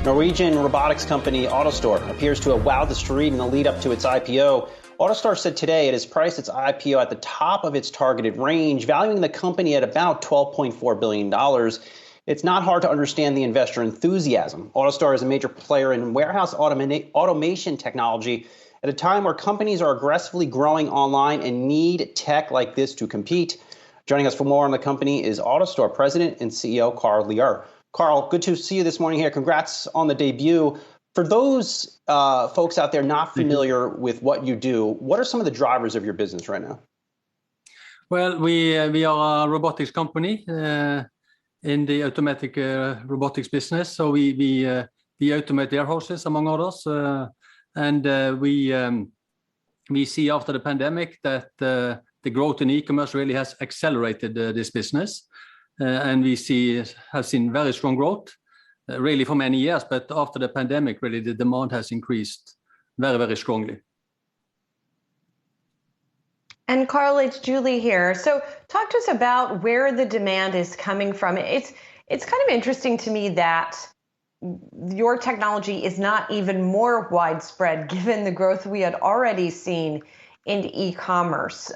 Norwegian robotics company AutoStore appears to have wowed the street in the lead up to its IPO. AutoStore said today it has priced its IPO at the top of its targeted range, valuing the company at about $12.4 billion. It's not hard to understand the investor enthusiasm. AutoStore is a major player in warehouse automation technology at a time where companies are aggressively growing online and need tech like this to compete. Joining us for more on the company is AutoStore President and CEO Carl Lier. Carl, good to see you this morning here. Congrats on the debut. For those folks out there not familiar with what you do, what are some of the drivers of your business right now? Well, we are a robotics company in the automatic robotics business. So we automate warehouses, among others, and we see after the pandemic that the growth in e-commerce really has accelerated this business. And we have seen very strong growth, really for many years. But after the pandemic, really the demand has increased very, very strongly. And Carl, it's Julie here. So talk to us about where the demand is coming from. It's kind of interesting to me that your technology is not even more widespread given the growth we had already seen in e-commerce.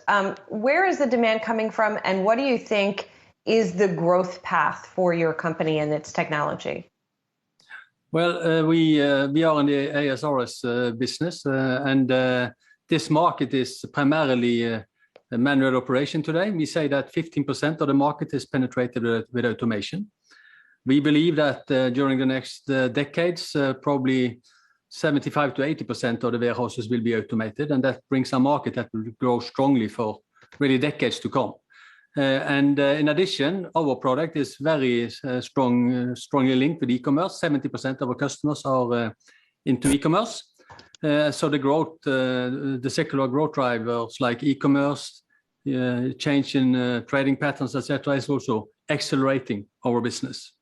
Where is the demand coming from, and what do you think is the growth path for your company and its technology? Well, we are in the ASRS business, and this market is primarily manual operation today. We say that 15% of the market is penetrated with automation. We believe that during the next decades, probably 75 to 80% of the warehouses will be automated, and that brings a market that will grow strongly for really decades to come. And in addition, our product is very strongly linked with e-commerce. 70% of our customers are into e-commerce. So the growth, the secular growth drivers like e-commerce, change in trading patterns, etc., is also accelerating our business.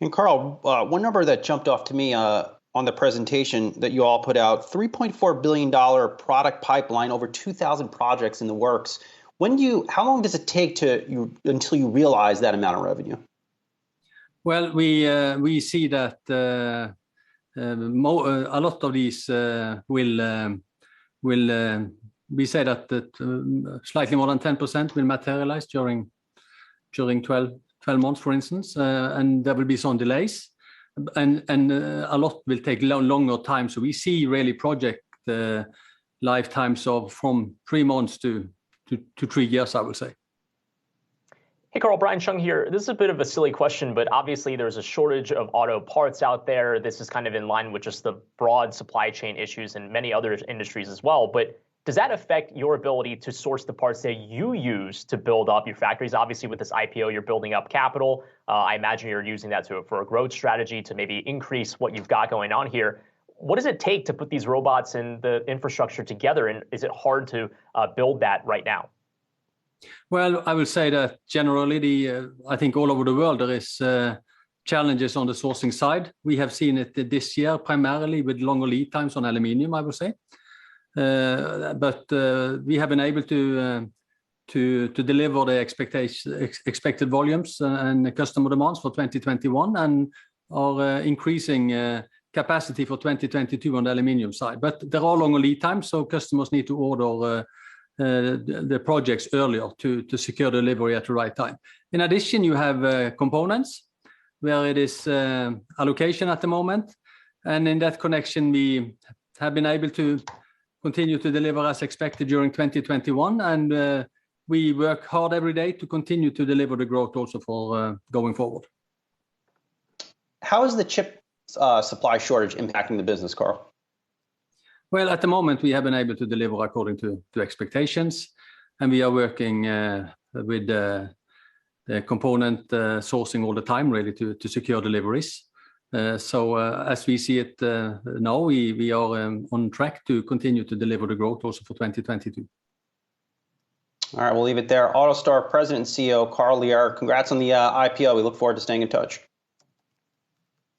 And Carl, one number that jumped off to me on the presentation that you all put out, $3.4 billion product pipeline, over 2,000 projects in the works. How long does it take until you realize that amount of revenue? Well, we see that a lot of these will we say that slightly more than 10% will materialize during 12 months, for instance, and there will be some delays, and a lot will take longer time. So we see really project lifetimes of from 3 months to 3 years, I would say. Hey, Carl, Brian Chung here. This is a bit of a silly question, but obviously there's a shortage of auto parts out there. This is kind of in line with just the broad supply chain issues in many other industries as well. But does that affect your ability to source the parts that you use to build up your factories? Obviously, with this IPO, you're building up capital. I imagine you're using that for a growth strategy to maybe increase what you've got going on here. What does it take to put these robots and the infrastructure together, and is it hard to build that right now? Well, I would say that generally, I think all over the world there is challenges on the sourcing side. We have seen it this year primarily with longer lead times on aluminium, I would say. But we have been able to deliver the expected volumes and customer demands for 2021, and are increasing capacity for 2022 on the aluminium side. But there are longer lead times, so customers need to order the projects earlier to secure delivery at the right time. In addition, you have components where it is allocation at the moment, and in that connection we have been able to continue to deliver as expected during 2021, and we work hard every day to continue to deliver the growth also for going forward. How is the chip supply shortage impacting the business, Carl? Well, at the moment, we have been able to deliver according to expectations, and we are working with the component sourcing all the time, really, to secure deliveries. So as we see it now, we are on track to continue to deliver the growth also for 2022. All right, we'll leave it there. AutoStore President and CEO Carl Lier, congrats on the IPO. We look forward to staying in touch.